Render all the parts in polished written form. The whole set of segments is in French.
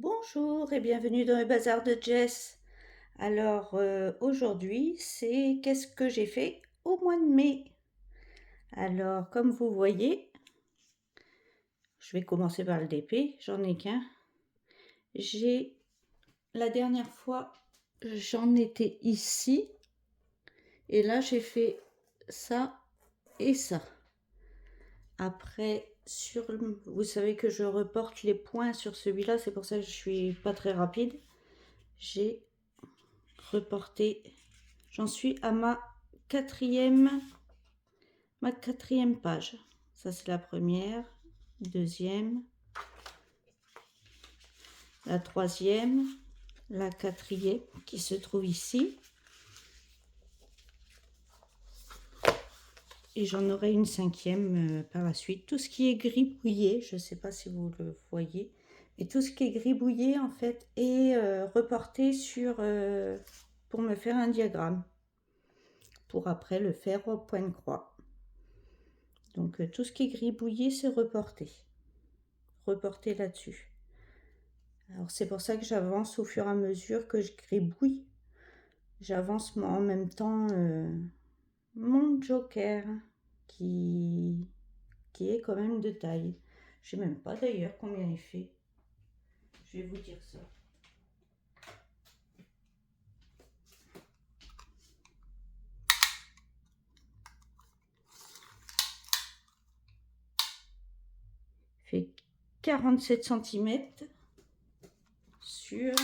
Bonjour et bienvenue dans le bazar de Jess. Alors aujourd'hui, c'est qu'est-ce que j'ai fait au mois de mai. Alors comme vous voyez, je vais commencer par le DP, j'en ai qu'un. J'ai la dernière fois, j'en étais ici et là j'ai fait ça et ça. Après, vous savez que je reporte les points sur celui-là, c'est pour ça que je suis pas très rapide. J'ai reporté. J'en suis à quatrième, ma quatrième page. Ça, c'est la première, deuxième, la troisième, la quatrième qui se trouve ici. Et j'en aurai une cinquième par la suite. Tout ce qui est gribouillé, je ne sais pas si vous le voyez, mais tout ce qui est gribouillé, en fait, est reporté pour me faire un diagramme. Pour après le faire au point de croix. Donc tout ce qui est gribouillé, c'est reporté. Reporté là-dessus. Alors c'est pour ça que j'avance au fur et à mesure que je gribouille. J'avance en même temps mon joker qui, qui est quand même de taille. Je ne sais même pas d'ailleurs combien il fait. Je vais vous dire ça. Il fait 47 cm sur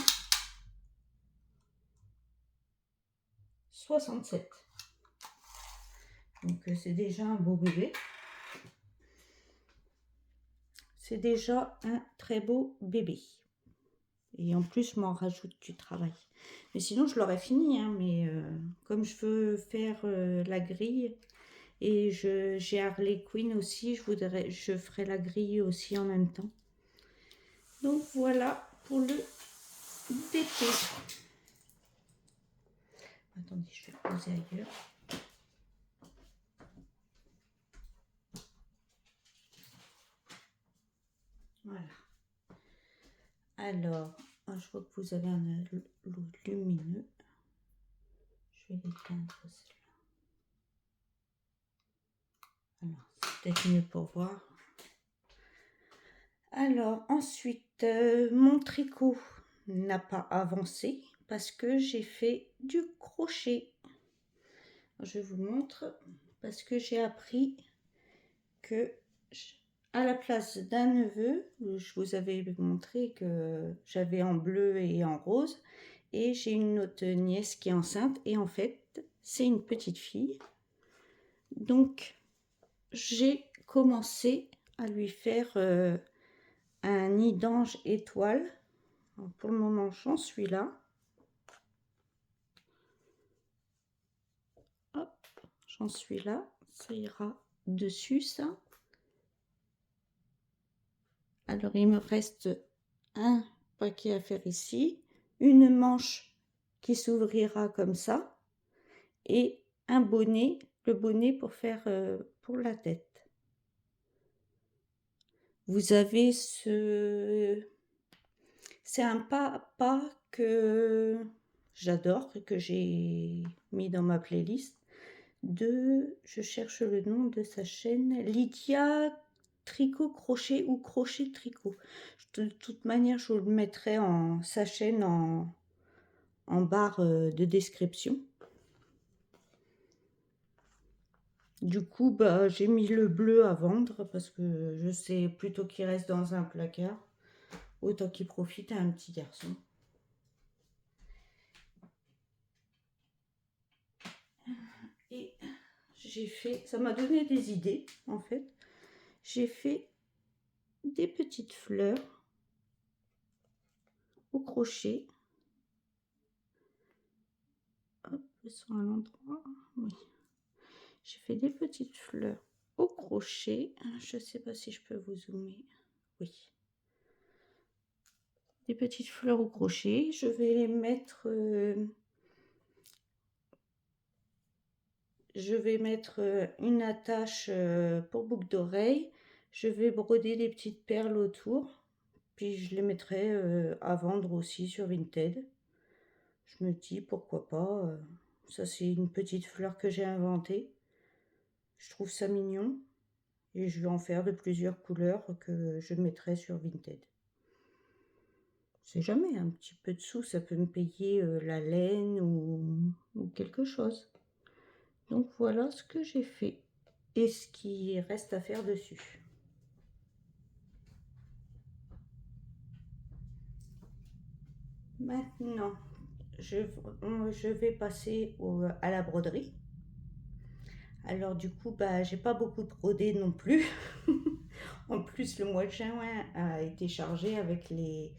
67. Donc c'est déjà un beau bébé. C'est déjà un très beau bébé. Et en plus, je m'en rajoute du travail. Mais sinon, je l'aurais fini. Hein, mais comme je veux faire la grille, et j'ai Harley Quinn aussi, je ferai la grille aussi en même temps. Donc voilà pour le DP. Attendez, je vais le poser ailleurs. Voilà. Alors, je vois que vous avez un lumineux. Je vais l'éteindre celui-là. Alors, c'est peut-être mieux pour voir. Alors, ensuite, mon tricot n'a pas avancé parce que j'ai fait du crochet. Je vous montre parce que j'ai appris que à la place d'un neveu, je vous avais montré que j'avais en bleu et en rose, et j'ai une autre nièce qui est enceinte, et en fait, c'est une petite fille. Donc, j'ai commencé à lui faire un nid d'ange étoile. Alors, pour le moment, j'en suis là. Hop, j'en suis là. Ça ira dessus, ça. Alors, il me reste un paquet à faire ici, une manche qui s'ouvrira comme ça, et un bonnet, le bonnet pour faire pour la tête. Vous avez c'est un pas que j'adore et que j'ai mis dans ma playlist je cherche le nom de sa chaîne, Lydia Tricot Crochet ou Crochet Tricot. De toute manière, je vous le mettrai sa chaîne en barre de description. Du coup, j'ai mis le bleu à vendre parce que je sais plutôt qu'il reste dans un placard, autant qu'il profite à un petit garçon. Et j'ai fait, ça m'a donné des idées en fait. J'ai fait des petites fleurs au crochet. Hop, elles sont à l'endroit. Oui. J'ai fait des petites fleurs au crochet. Je ne sais pas si je peux vous zoomer. Oui. Des petites fleurs au crochet. Je vais les mettre... je vais mettre une attache pour boucle d'oreille. Je vais broder des petites perles autour. Puis je les mettrai à vendre aussi sur Vinted. Je me dis pourquoi pas. Ça c'est une petite fleur que j'ai inventée. Je trouve ça mignon. Et je vais en faire de plusieurs couleurs que je mettrai sur Vinted. C'est jamais, un petit peu de sous, ça peut me payer la laine ou quelque chose. Donc voilà ce que j'ai fait et ce qui reste à faire dessus. Maintenant, je vais passer à la broderie. Alors du coup, bah, j'ai pas beaucoup brodé non plus. En plus, le mois de juin a été chargé avec les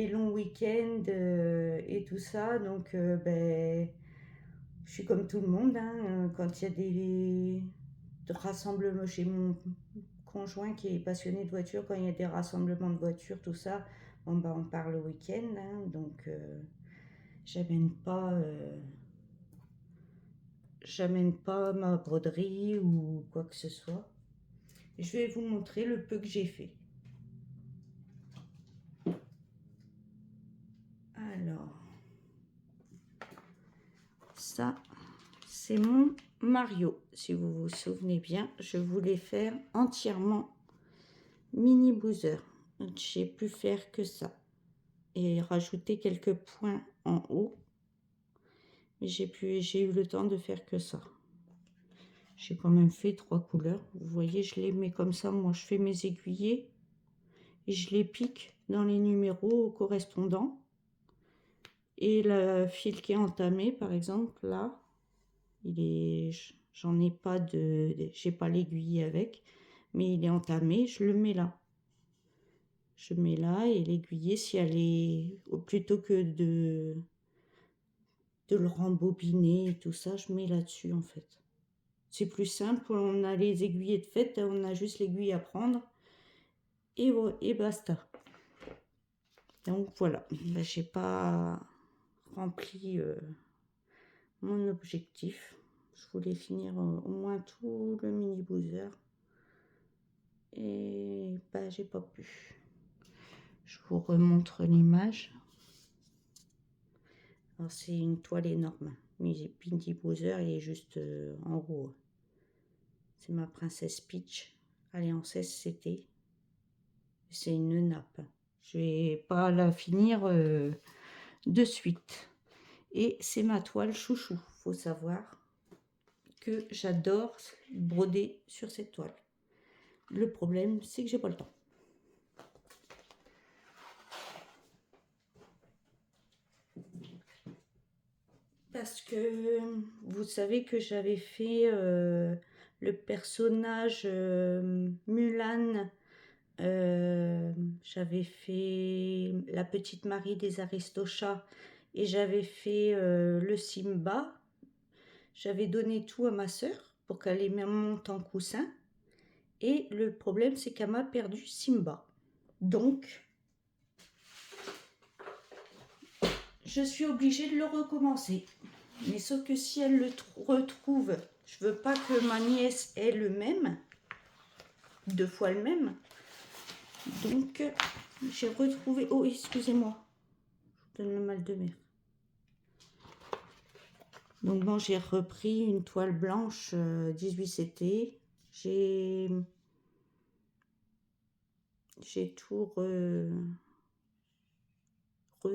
longs week-ends et tout ça. Donc, ben, je suis comme tout le monde, hein, quand il y a des rassemblements chez mon conjoint qui est passionné de voitures, quand il y a des rassemblements de voitures, tout ça, bon, bah, on part le week-end. Hein, donc, j'amène pas ma broderie ou quoi que ce soit. Je vais vous montrer le peu que j'ai fait. Alors, ça, c'est mon Mario. Si vous vous souvenez bien, je voulais faire entièrement mini boozer. J'ai pu faire que ça et rajouter quelques points en haut. Mais j'ai eu le temps de faire que ça. J'ai quand même fait 3 couleurs. Vous voyez, je les mets comme ça. Moi, je fais mes aiguillés et je les pique dans les numéros correspondants. Et le fil qui est entamé, par exemple, là, j'en ai pas j'ai pas l'aiguille avec, mais il est entamé, je le mets là. Je mets là et l'aiguiller, si elle est, plutôt que de le rembobiner et tout ça, je mets là-dessus en fait. C'est plus simple, on a les aiguillés de fait, on a juste l'aiguille à prendre et basta. Donc voilà, ben, j'ai pas rempli mon objectif. Je voulais finir au moins tout le mini boozer et bah j'ai pas pu. Je vous remontre l'image. Alors c'est une toile énorme. Mini boozer, il est juste en haut. C'est ma princesse Peach. Elle est en 16CT. C'est une nappe. Je vais pas la finir de suite. Et c'est ma toile chouchou. Faut savoir que j'adore broder sur cette toile. Le problème, c'est que j'ai pas le temps. Parce que vous savez que j'avais fait le personnage Mulan. J'avais fait la petite Marie des Aristochats et j'avais fait le Simba. J'avais donné tout à ma sœur pour qu'elle les monte en coussin. Et le problème, c'est qu'elle m'a perdu Simba. Donc, je suis obligée de le recommencer. Mais sauf que si elle le retrouve, je veux pas que ma nièce ait le même, 2 fois le même. Donc, j'ai retrouvé... Oh, excusez-moi. Je vous donne le mal de mer. Donc bon, j'ai repris une toile blanche 18CT. J'ai tout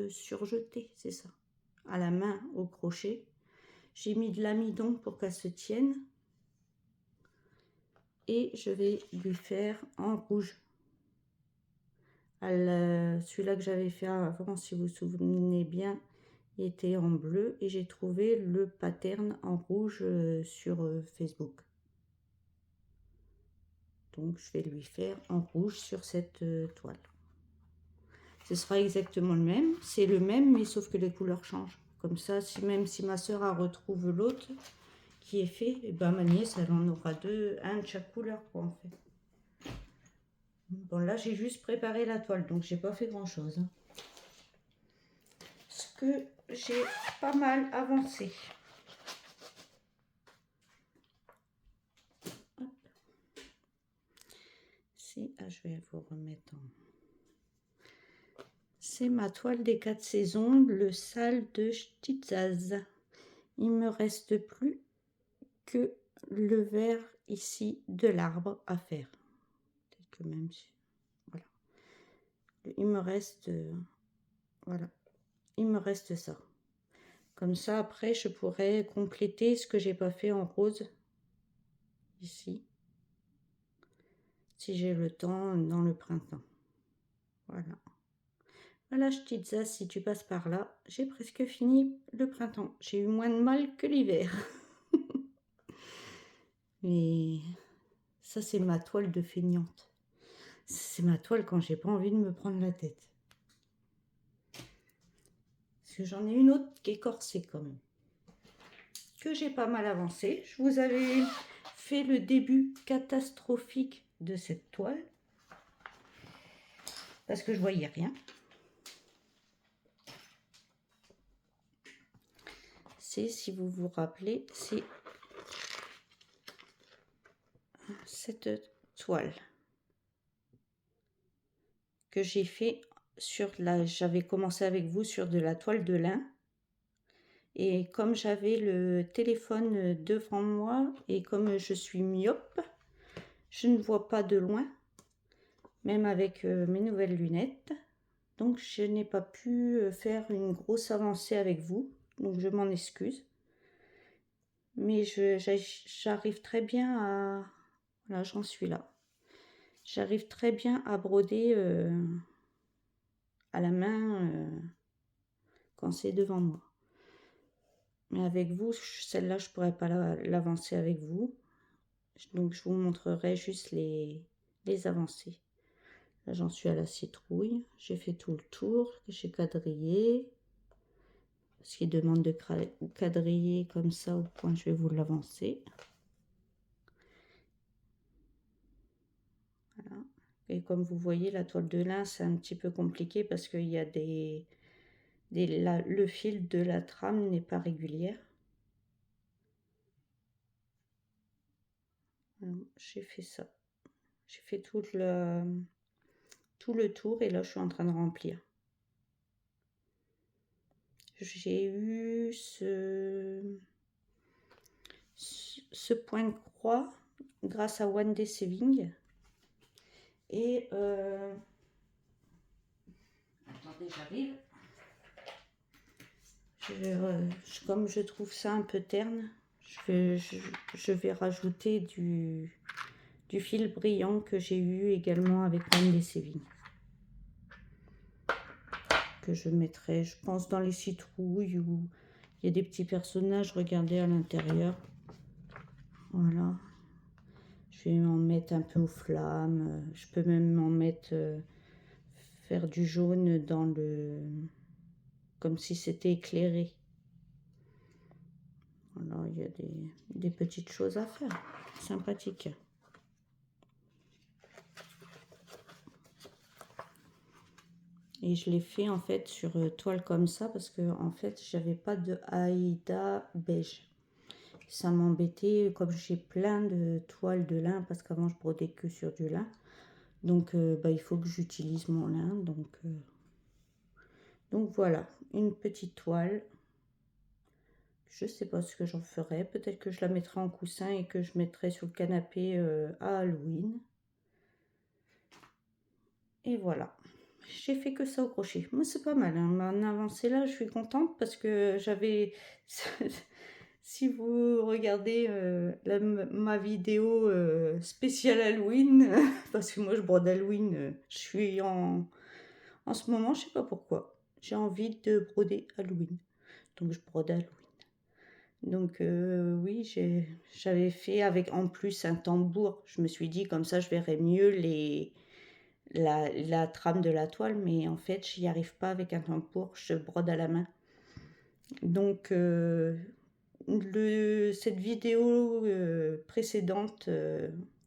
surjeté, c'est ça. À la main, au crochet. J'ai mis de l'amidon pour qu'elle se tienne. Et je vais lui faire en rouge. Celui-là que j'avais fait avant, si vous vous souvenez bien, il était en bleu. Et j'ai trouvé le pattern en rouge sur Facebook. Donc je vais lui faire en rouge sur cette toile. Ce sera exactement le même. C'est le même, mais sauf que les couleurs changent. Comme ça, même si ma soeur retrouve l'autre qui est fait, et ben ma nièce, elle en aura un de chaque couleur, quoi, en fait. Bon, là, j'ai juste préparé la toile, donc j'ai pas fait grand-chose. Hein. Ce que j'ai pas mal avancé. Je vais vous remettre en... C'est ma toile des 4 saisons, le sale de Stitzaz. Il me reste plus que le vert ici de l'arbre à faire. Peut-être que même si... Voilà. Il me reste... voilà. Il me reste ça. Comme ça, après, je pourrais compléter ce que j'ai pas fait en rose. Ici. Si j'ai le temps dans le printemps. Voilà. Voilà, Stitzaz, si tu passes par là, j'ai presque fini le printemps. J'ai eu moins de mal que l'hiver. Mais ça, c'est ma toile de feignante. C'est ma toile quand j'ai pas envie de me prendre la tête. Parce que j'en ai une autre qui est corsée quand même. Que j'ai pas mal avancé. Je vous avais fait le début catastrophique de cette toile. Parce que je voyais rien. C'est, si vous vous rappelez, c'est cette toile que j'ai fait sur la... J'avais commencé avec vous sur de la toile de lin. Et comme j'avais le téléphone devant moi et comme je suis myope, je ne vois pas de loin, même avec mes nouvelles lunettes. Donc je n'ai pas pu faire une grosse avancée avec vous, donc je m'en excuse. Mais j'arrive très bien à... Voilà, j'en suis là. J'arrive très bien à broder à la main quand c'est devant moi. Mais avec vous, celle-là, je ne pourrais pas l'avancer avec vous. Donc je vous montrerai juste les avancées. Là j'en suis à la citrouille. J'ai fait tout le tour, j'ai quadrillé. Parce qu'il demande de quadriller comme ça au point je vais vous l'avancer. Voilà. Et comme vous voyez, la toile de lin, c'est un petit peu compliqué parce qu'il y a le fil de la trame n'est pas régulière. J'ai fait ça. J'ai fait tout le tour et là je suis en train de remplir. J'ai eu ce point de croix grâce à One Day Saving. Et attendez, j'arrive. Comme je trouve ça un peu terne, je vais rajouter du fil brillant que j'ai eu également avec One Day Saving. Que je mettrai, je pense, dans les citrouilles où il y a des petits personnages, regardez à l'intérieur. Voilà. Je vais en mettre un peu aux flammes. Je peux même en mettre, faire du jaune dans le... comme si c'était éclairé. Voilà, il y a des petites choses à faire. Sympathique. Et je l'ai fait en fait sur toile comme ça parce que en fait j'avais pas de Aïda beige. Ça m'embêtait comme j'ai plein de toiles de lin parce qu'avant je brodais que sur du lin. Donc il faut que j'utilise mon lin. Donc voilà, une petite toile. Je sais pas ce que j'en ferai. Peut-être que je la mettrai en coussin et que je mettrai sur le canapé à Halloween. Et voilà. J'ai fait que ça au crochet. Moi, c'est pas mal. Hein. M'en avancer là, je suis contente parce que j'avais... Si vous regardez ma vidéo spéciale Halloween, parce que moi, je brode Halloween, je suis en ce moment, je sais pas pourquoi. J'ai envie de broder Halloween. Donc, je brode Halloween. Donc, oui, j'avais fait avec en plus un tambour. Je me suis dit, comme ça, je verrais mieux la trame de la toile, mais en fait j'y arrive pas avec un tambour, je brode à la main. Donc cette vidéo précédente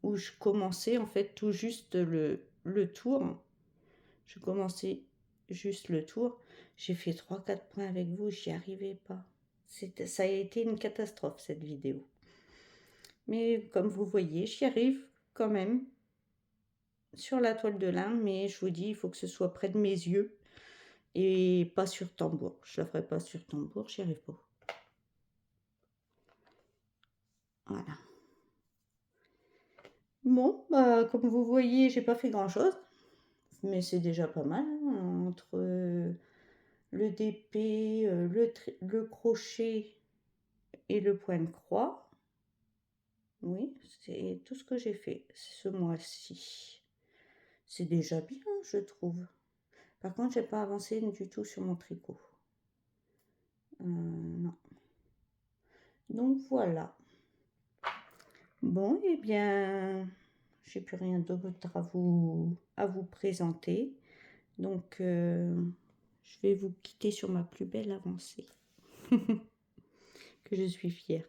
où je commençais en fait tout juste le tour, je commençais juste le tour, j'ai fait 3-4 points avec vous, j'y arrivais pas. Ça a été une catastrophe cette vidéo. Mais comme vous voyez, j'y arrive quand même sur la toile de lin, mais je vous dis, il faut que ce soit près de mes yeux. et pas sur tambour. Je la ferai pas sur tambour, j'y arrive pas. Voilà. Bon, bah, comme vous voyez, j'ai pas fait grand-chose, mais c'est déjà pas mal, hein, entre, le DP, le crochet et le point de croix. Oui, c'est tout ce que j'ai fait ce mois-ci. C'est déjà bien, je trouve. Par contre, j'ai pas avancé du tout sur mon tricot. Non. Donc voilà. Bon, eh bien, j'ai plus rien d'autre à vous présenter. Donc, je vais vous quitter sur ma plus belle avancée, que je suis fière.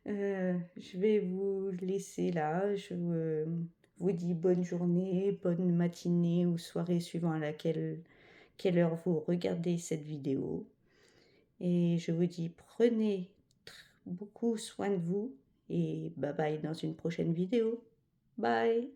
Je vais vous laisser là. Je vous dis bonne journée, bonne matinée ou soirée suivant à quelle heure vous regardez cette vidéo. Et je vous dis prenez beaucoup soin de vous et bye bye dans une prochaine vidéo. Bye!